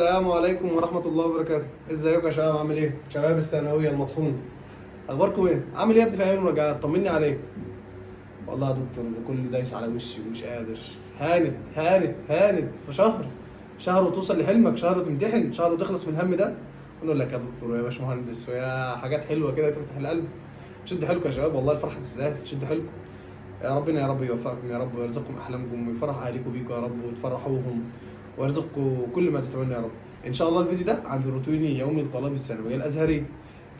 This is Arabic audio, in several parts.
السلام عليكم ورحمة الله وبركاته. ازيكم يا شباب؟ عامل ايه؟ شباب الثانوية المطحون، اخباركم ايه؟ عامل ايه يا ابني في ايام المراجعات؟ طمني عليك. والله يا دكتور الكل دايس على وشي ومش قادر. هانت في شهر وتوصل لحلمك، شهر وتمتحن، شهر وتخلص من الهم ده. ونقول لك يا دكتور ويا باشمهندس ويا حاجات حلوة كده تفتح القلب. شد حيلكم يا شباب، والله الفرحة تستاهل، شد حيلكم. يا ربنا يا رب يوفقكم يا رب، ويرزقكم احلامكم ويفرح اهاليكم بيكم يا رب، وتفرحوهم ويرزقكم كل ما تتمنوا يا رب. ان شاء الله الفيديو ده عن روتيني يومي لطلاب الثانويه الازهريه.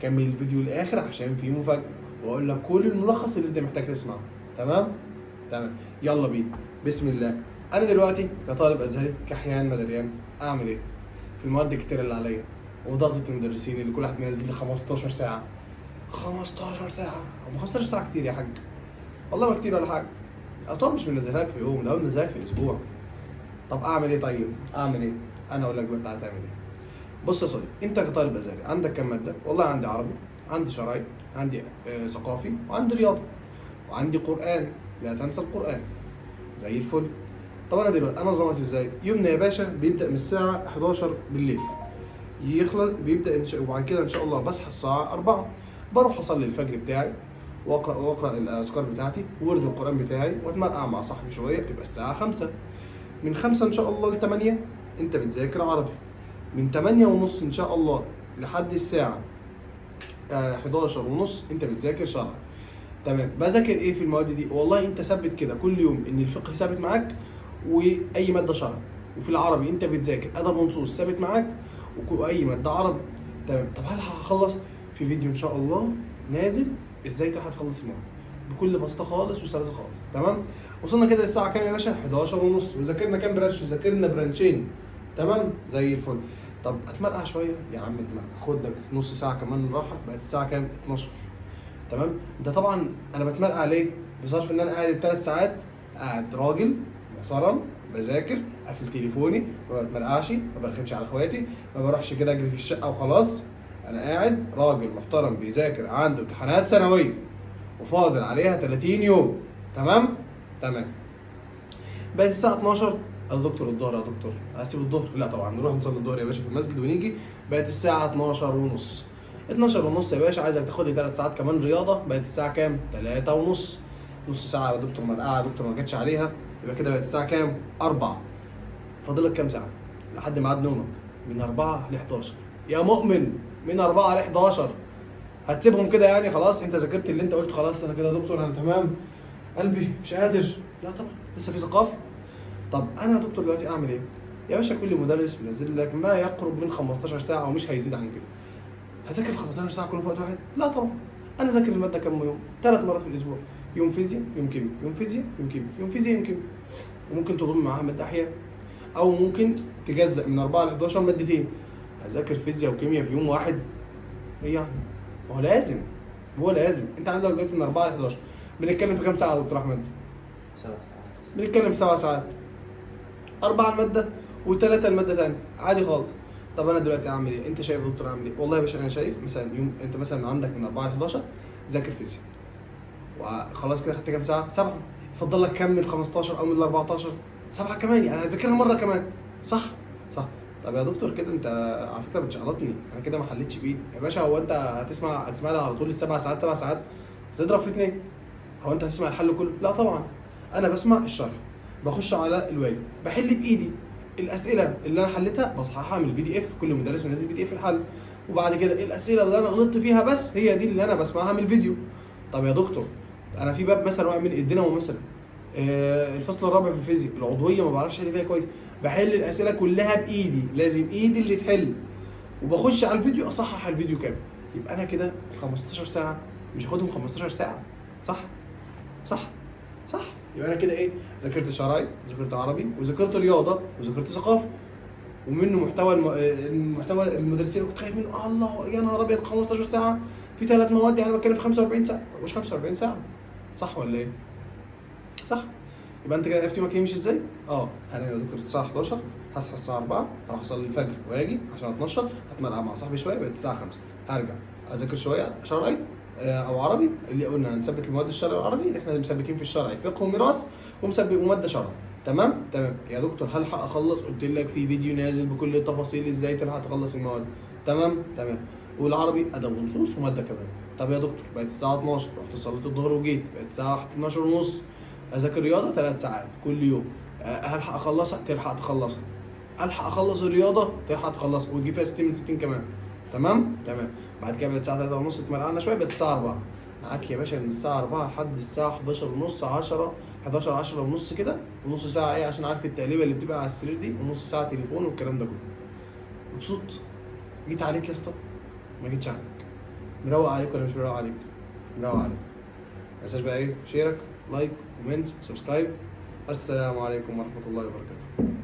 كمل الفيديو للاخر عشان فيه مفاجاه، واقول لك كل الملخص اللي انت محتاج تسمعه. تمام؟ يلا بينا. بسم الله. انا دلوقتي كطالب ازهري كحيان مدريان اعمل ايه؟ في المواد كتير اللي عليا، وضغطة المدرسين اللي كل واحد منزل لي 15 ساعه. 15 ساعه، 15 ساعه كتير يا حاج. والله ما كتير ولا حاجه، اصلا مش منزلها لك في يوم، ده منزلها لك في اسبوع. طب اعمل ايه؟ طيب اعمل ايه؟ انا اقول لك بقى تعالى تعمل ايه. بص يا صديقي، انت كطالب ازهري عندك كام ماده؟ والله عندي عربي، عندي شرعي، عندي ثقافي، وعندي رياضه، وعندي قران. لا تنسى القران. زي الفل. طب انا دلوقتي انا نظمت ازاي؟ يومنا يا باشا بيبدا من الساعه 11 بالليل، يخلص بيبدا وبعد كده ان شاء الله بصحى الساعه 4، بروح اصلي الفجر بتاعي، واقرا الاذكار بتاعتي وورد القران بتاعي، واتمرقع مع صاحبي شويه، بتبقى الساعه 5. من 5 ان شاء الله ل 8 انت بتذاكر عربي. من 8 ونص ان شاء الله لحد الساعه 11 ونص انت بتذاكر شرعي. تمام. بذاكر ايه في المواد دي؟ والله انت ثبت كده كل يوم ان الفقه ثابت معاك، واي ماده شرعي. وفي العربي انت بتذاكر ادب ونصوص ثابت معاك، واي ماده عربي. تمام. طب هل هخلص؟ في فيديو ان شاء الله نازل ازاي تخلص المواد بكل بساطه خالص وسلاسه خالص. تمام. وصلنا كده الساعه كام يا باشا؟ 11 ونص. وذاكرنا كام برانش؟ ذاكرنا برانشين. تمام زي الفل. طب اتمرقع شويه يا عم، اتمرقع، خد لك نص ساعه كمان راحه، بقت الساعه كام؟ 12. تمام. ده طبعا انا بتمرقع ليه؟ بصرف ان انا قاعد الثلاث ساعات قاعد راجل محترم بذاكر، قافل تليفوني، ما بتمرقعش، ما برخمش على اخواتي، ما بروحش كده اجري في الشقه وخلاص. انا قاعد راجل محترم بيذاكر، عنده امتحانات ثانويه وفاضل عليها 30 يوم. تمام. بقت الساعه 12. يا دكتور الظهر، يا دكتور هسيب الظهر؟ لا طبعا، نروح نصلي الظهر يا باشا في المسجد ونيجي. بقت الساعه 12 ونص. 12 ونص يا باشا عايزك تاخد لي 3 ساعات كمان رياضه. بقت الساعه كام؟ 3 ونص. نص ساعه يا دكتور مرقعه، يا دكتور ما جاتش عليها. يبقى كده بقت الساعه كام؟ 4. فاضل لك كام ساعه لحد ميعاد نومك؟ من 4 ل 11 يا مؤمن، من 4 ل 11. هتسيبهم كده يعني؟ خلاص انت ذاكرت اللي انت قلت، خلاص انا كده يا دكتور انا تمام، قلبي مش قادر. لا طبعا لسه في ثقافه. طب انا يا دكتور دلوقتي اعمل ايه؟ يا باشا كل مدرس منزل لك ما يقرب من 15 ساعه ومش هيزيد عن كده. هذاكر ال 15 ساعه كلهم في وقت واحد؟ لا طبعا. انا ذاكر الماده كام يوم؟ 3 مرات في الاسبوع. يوم فيزياء، يوم كيمياء، يوم فيزياء، يوم كيمياء، يوم فيزياء، يوم كيمياء. وممكن تضم معاها ماده احياء، او ممكن تجزأ من 4 ل 11 مادتين. هذاكر فيزياء وكيمياء في يوم واحد؟ ايه يعني؟ ما هو لازم. انت عندك دلوقتي من 4 ل 11 بنتكلم في كام ساعه يا دكتور احمد؟ 7 ساعات. بنتكلم في 7 ساعات. 4 الماده و3 الماده ثانيه، عادي خالص. طب انا دلوقتي اعمل ايه؟ انت شايف يا دكتور اعمل ايه؟ والله يا باشا انا شايف مثلا يوم انت مثلا عندك من 4 ل 11 ذاكر فيزياء، وخلاص كده خدت كام ساعه؟ 7. اتفضل لك كام من 15 او من 14؟ 7 كمان، يعني هتذاكرها مره كمان. صح. طب يا دكتور كده انت على فكره بتشقلطني، انا كده ما حليتش بايدي يا باشا. هو انت هتسمع لي على طول السبع ساعات 7 ساعات تضرب في 2؟ هو انت هتسمع الحل كله؟ لا طبعا. انا بسمع الشرح، بخش على الواجب، بحل بايدي الاسئله اللي انا حليتها، بصححها من الPDF، كل مدرس منزل PDF الحل. وبعد كده الاسئله اللي انا غلطت فيها بس هي دي اللي انا بسمعها من الفيديو. طب يا دكتور انا في باب مثلا واقع من الدينامو مثلا، الفصل الرابع في الفيزياء العضويه ما بعرفش احل فيها كويس، بحل الاسئله كلها بايدي، لازم ايدي اللي تحل، وبخش على الفيديو اصحح الفيديو كامل. يبقى انا كده 15 ساعه مش هاخدهم 15 ساعه. صح. يبقى انا كده ايه؟ ذاكرت شرعي، ذاكرت عربي، وذاكرت رياضه، وذاكرت ثقافه. ومنه محتوى المحتوى المدرسين اللي كنت خايف منه، الله يا نهار ابيض 15 ساعه في 3 مواد، يعني بتكلم في 45 ساعه. مش 45 ساعه، صح ولا ايه؟ صح. يبقى انت كده عرفت يومك يمشي ازاي؟ هنام يا دكتور الساعه 11، هصحى الساعه 4، هروح اصلي الفجر واجي عشان اتنشط، هتمرقع مع صاحبي شويه، بقت الساعه 5، هرجع اذاكر شويه شرعي او عربي، اللي قلنا هنثبت المواد الشرعي والعربي اللي احنا مثبتين في الشرعي فقه وميراث وماده شرعي. تمام يا دكتور هلحق اخلص؟ قلت لك في فيديو نازل بكل التفاصيل ازاي تلحق تخلص المواد. تمام. والعربي ادب ونصوص وماده كمان. طب يا دكتور بقت الساعه 12 رحت صليت الظهر وجيت، بقت الساعه 12 ونص اذاكر رياضه 3 ساعات كل يوم، هلحق اخلصها؟ تلحق تخلصها. الحق اخلص الرياضه؟ تلحق تخلصها وتجيب فيها 60 من 60 كمان. تمام. بعد كده بقت الساعه 3 ونص اتمرقعنا شويه، بقت الساعه 4 معاك يا باشا من الساعه 4 لحد الساعه 11 ونص 10 11 10 ونص كده، ونص ساعه ايه عشان عارف التقليبه اللي بتبقى على السرير دي، ونص ساعه تليفون والكلام ده كله. مبسوط؟ جيت عليك يا اسطى؟ ما جيتش عليك. مروق عليك ولا مش مروق عليك؟ مروق عليك. ما تنساش بقى ايه، شيرك، لايك، كومنت، سبسكرايب. السلام عليكم ورحمه الله وبركاته.